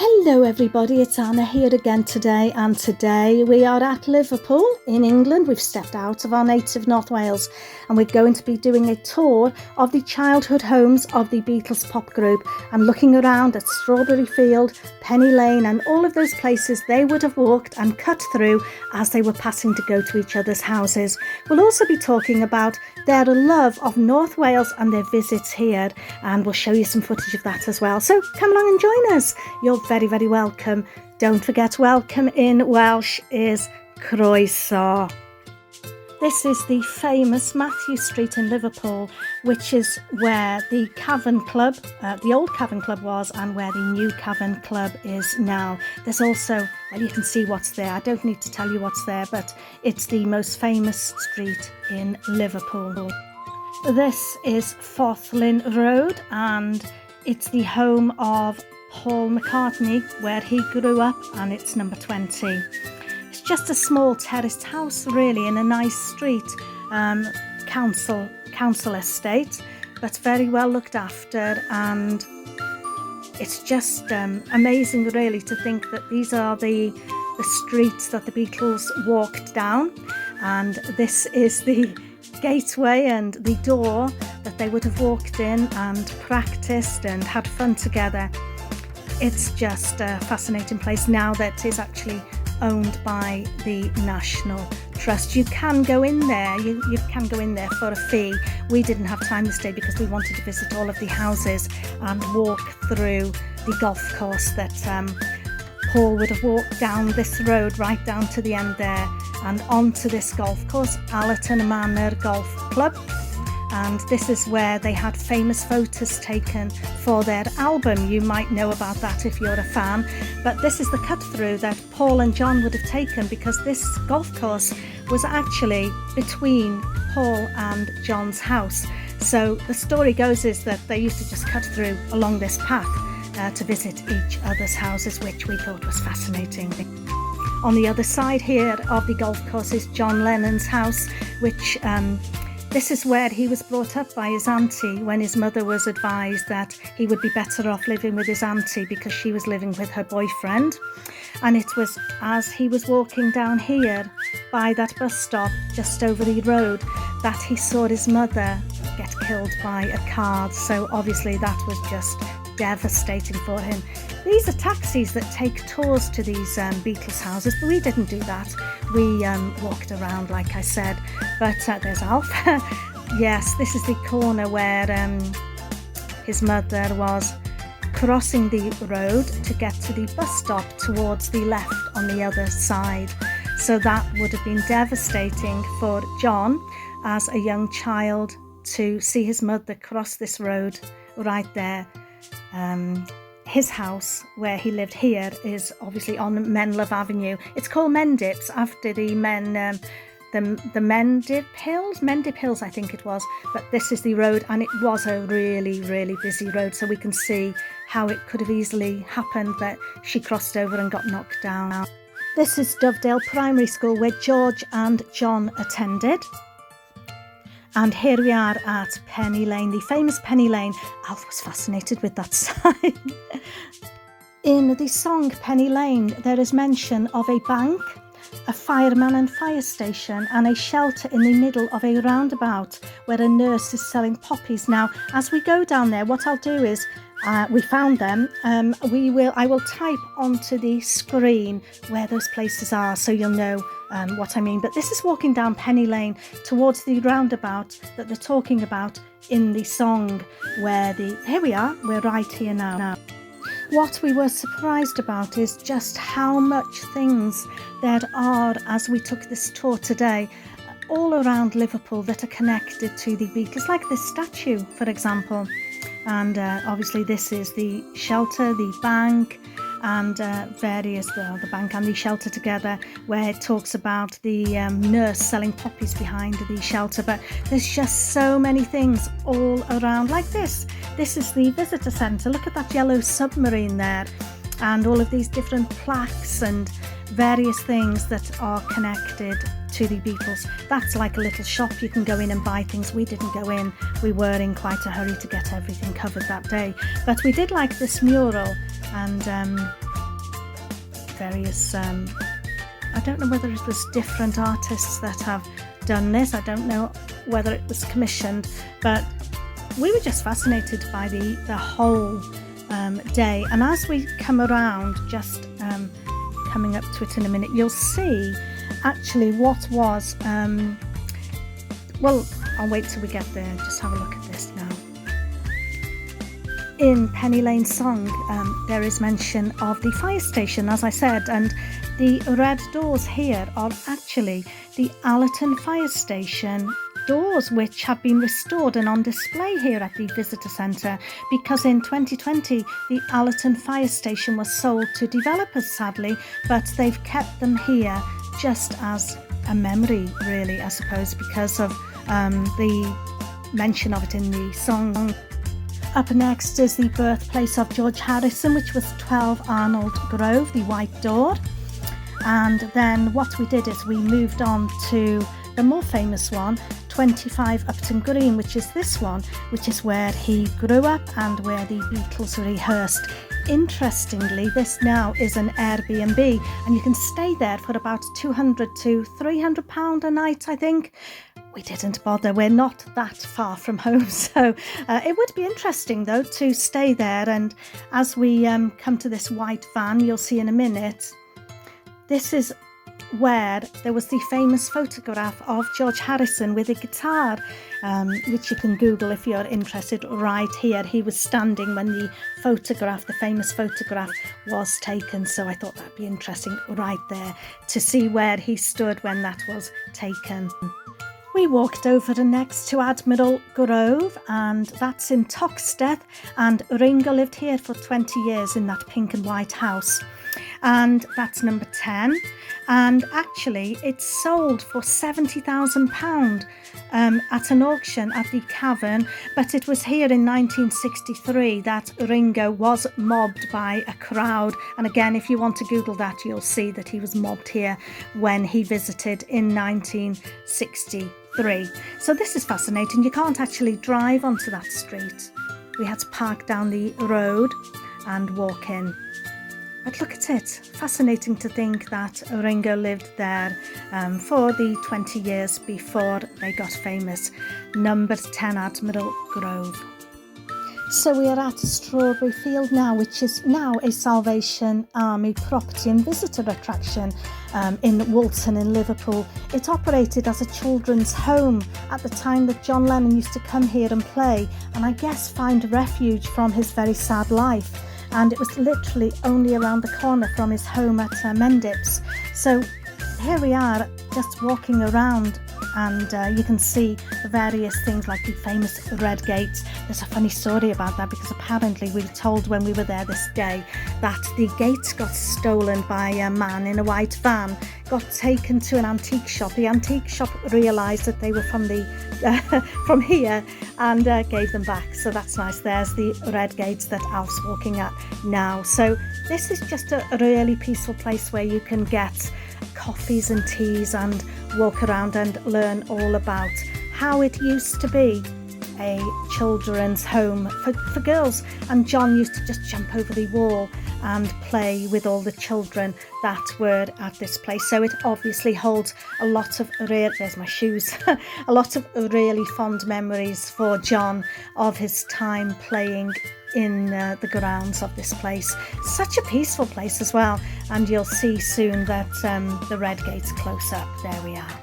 Hello everybody, it's Anna here again today, and today we are at Liverpool in England. We've stepped out of our native North Wales and we're going to be doing a tour of the childhood homes of the Beatles pop group and looking around at Strawberry Field, Penny Lane and all of those places they would have walked and cut through as they were passing to go to each other's houses. We'll also be talking about their love of North Wales and their visits here, and we'll show you some footage of that as well. So come along and join us. You're very welcome. Don't forget, welcome in Welsh is croeso. This is the famous Matthew Street in Liverpool, which is where the CAVERN Club, the old CAVERN Club was, and where the new CAVERN Club is now. There's also, well, you can see what's there. I don't need to tell you what's there, but it's the most famous street in Liverpool. This is Forthlin Road, and it's the home of Paul McCartney, where he grew up, and it's number 20. It's just a small terraced house really in a nice street, council estate, but very well looked after, and it's just amazing really to think that these are the streets that the Beatles walked down, and this is the gateway and the door that they would have walked in and practiced and had fun together. It's just a fascinating place now that is actually owned by the National Trust. You can go in there, you can go in there for a fee. We didn't have time this day because we wanted to visit all of the houses and walk through the golf course that Paul would have walked down this road right down to the end there and onto this golf course, Allerton Manor Golf Club. And this is where they had famous photos taken for their album. You might know about that if you're a fan, but this is the cut through that Paul and John would have taken, because this golf course was actually between Paul and John's house. So the story goes is that they used to just cut through along this path to visit each other's houses, which we thought was fascinating. On the other side here of the golf course is John Lennon's house, which this is where he was brought up by his auntie when his mother was advised that he would be better off living with his auntie because she was living with her boyfriend. And it was as he was walking down here by that bus stop just over the road that he saw his mother get killed by a car. So obviously that was just devastating for him. These are taxis that take tours to these Beatles houses, but we didn't do that. We walked around, like I said. But there's Alf. Yes, this is the corner where his mother was crossing the road to get to the bus stop towards the left on the other side. So that would have been devastating for John as a young child to see his mother cross this road right there. His house where he lived here is obviously on Menlove Avenue. It's called Mendips after the Mendip Hills I think it was, but this is the road, and it was a really busy road, so we can see how it could have easily happened that she crossed over and got knocked down. This is Dovedale Primary School where George and John attended. And here we are at Penny Lane, the famous Penny Lane. Alf was fascinated with that sign. In the song Penny Lane, there is mention of a bank, a fireman and fire station, and a shelter in the middle of a roundabout where a nurse is selling poppies. Now, as we go down there, what I'll do is, we found them. I will type onto the screen where those places are, so you'll know what I mean. But this is walking down Penny Lane towards the roundabout that they're talking about in the song. Here we are. We're right here now. What we were surprised about is just how much things there are as we took this tour today all around Liverpool that are connected to the Beatles, like this statue, for example. And obviously this is the shelter, the bank, and the bank and the shelter together, where it talks about the nurse selling poppies behind the shelter. But there's just so many things all around, like this. This is the visitor centre. Look at that yellow submarine there, and all of these different plaques and various things that are connected to the Beatles. That's like a little shop. You can go in and buy things. We didn't go in. We were in quite a hurry to get everything covered that day. But we did like this mural, and various, I don't know whether it was different artists that have done this. I don't know whether it was commissioned, but we were just fascinated by the whole day. And as we come around, just coming up to it in a minute, you'll see actually what was, well, I'll wait till we get there. Just have a look at this now. In Penny Lane's song, there is mention of the fire station, as I said, and the red doors here are actually the Allerton Fire Station doors, which have been restored and on display here at the visitor centre, because in 2020 the Allerton Fire Station was sold to developers, sadly, but they've kept them here just as a memory, really, I suppose, because of the mention of it in the song. Up next is the birthplace of George Harrison, which was 12 Arnold Grove, the White Door. And then what we did is we moved on to the more famous one, 25 Upton Green, which is this one, which is where he grew up and where the Beatles rehearsed. Interestingly, this now is an Airbnb, and you can stay there for about £200 to £300 a night, I think. We didn't bother, we're not that far from home, so it would be interesting though to stay there. And as we come to this white van, you'll see in a minute, this is where there was the famous photograph of George Harrison with a guitar, which you can Google if you're interested. Right here, he was standing when the famous photograph was taken, so I thought that'd be interesting right there to see where he stood when that was taken. We walked over next to Admiral Grove, and that's in Toxteth, and Ringo lived here for 20 years in that pink and white house, and that's number 10. And actually it's sold for £70,000 at an auction at the Cavern, but it was here in 1963 that Ringo was mobbed by a crowd. And again, if you want to Google that, you'll see that he was mobbed here when he visited in 1963. So this is fascinating. You can't actually drive onto that street. We had to park down the road and walk in. But look at it, fascinating to think that Ringo lived there for the 20 years before they got famous. Number 10 Admiral Grove. So we are at Strawberry Field now, which is now a Salvation Army property and visitor attraction in Woolton in Liverpool. It operated as a children's home at the time that John Lennon used to come here and play, and I guess find refuge from his very sad life. And it was literally only around the corner from his home at Mendips. So here we are just walking around, and you can see the various things like the famous red gates. There's a funny story about that, because apparently we were told when we were there this day that the gates got stolen by a man in a white van, got taken to an antique shop. The antique shop realised that they were from from here and gave them back. So that's nice. There's the red gates that Alf's walking at now. So this is just a really peaceful place where you can get coffees and teas and walk around and learn all about how it used to be a children's home for girls. And John used to just jump over the wall and play with all the children that were at this place. So it obviously holds a lot of there's my shoes a lot of really fond memories for John of his time playing in the grounds of this place. Such a peaceful place as well, and you'll see soon that the red gate's close up. There we are.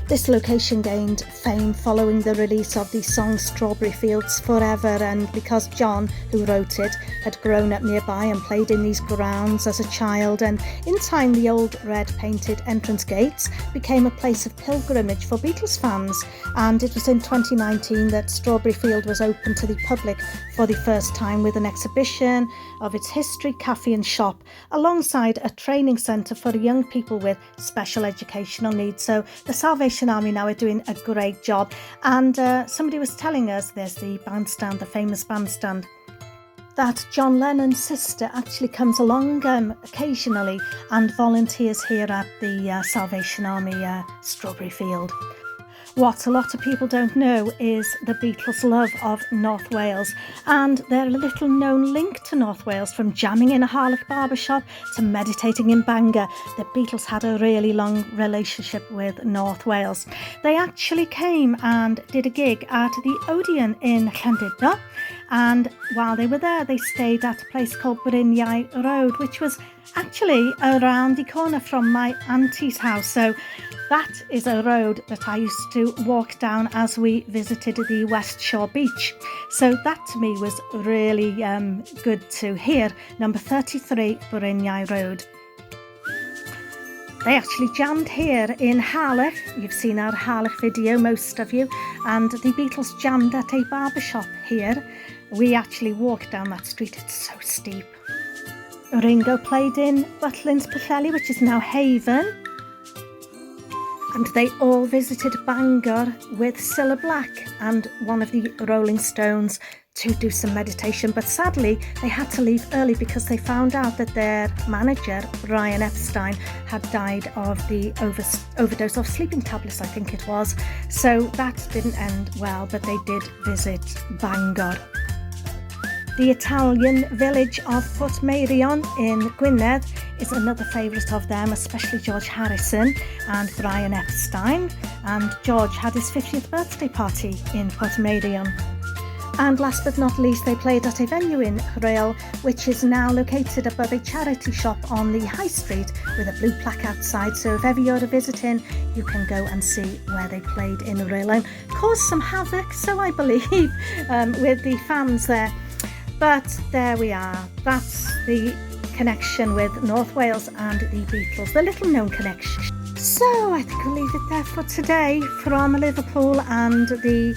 This location gained fame following the release of the song Strawberry Fields Forever, and because John, who wrote it, had grown up nearby and played in these grounds as a child, and in time the old red painted entrance gates became a place of pilgrimage for Beatles fans. And it was in 2019 that Strawberry Field was opened to the public for the first time, with an exhibition of its history, cafe and shop, alongside a training centre for young people with special educational needs. So the Salvation Army now are doing a great job. And somebody was telling us, there's the bandstand, the famous bandstand, that John Lennon's sister actually comes along occasionally and volunteers here at the Salvation Army Strawberry Field. What a lot of people don't know is the Beatles' love of North Wales and their little known link to North Wales, from jamming in a Harlech barbershop to meditating in Bangor. The Beatles had a really long relationship with North Wales. They actually came and did a gig at the Odeon in Llandudno, and while they were there they stayed at a place called Bryniau Road, which was actually around the corner from my auntie's house. So that is a road that I used to walk down as we visited the West Shore Beach. So that to me was really good to hear. Number 33 Bryniau Road. They actually jammed here in Harlech. You've seen our Harlech video, most of you, and the Beatles jammed at a barbershop here. We actually walked down that street, it's so steep. Ringo played in Butlins Pwllheli, which is now Haven. And they all visited Bangor with Cilla Black and one of the Rolling Stones to do some meditation, but sadly they had to leave early because they found out that their manager, Brian Epstein, had died of the overdose of sleeping tablets, I think it was. So that didn't end well, but they did visit Bangor. The Italian village of Portmeirion in Gwynedd is another favourite of them, especially George Harrison and Brian Epstein. And George had his 50th birthday party in Portmeirion. And last but not least, they played at a venue in Rhyl, which is now located above a charity shop on the High Street with a blue plaque outside. So if ever you're visiting, you can go and see where they played in Rhyl and caused some havoc, so I believe, with the fans there. But there we are. That's the connection with North Wales and the Beatles, the little known connection. So I think we'll leave it there for today from Liverpool and the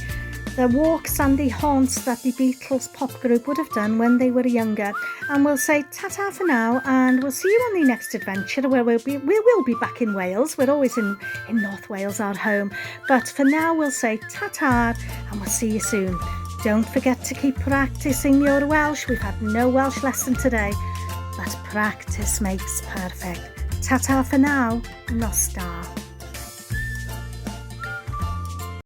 walks and the haunts that the Beatles pop group would have done when they were younger. And we'll say ta-ta for now, and we'll see you on the next adventure where we will be back in Wales. We're always in North Wales, our home. But for now we'll say ta-ta and we'll see you soon. Don't forget to keep practicing your Welsh. We've had no Welsh lesson today, but practice makes perfect. Ta-ta for now, nos da.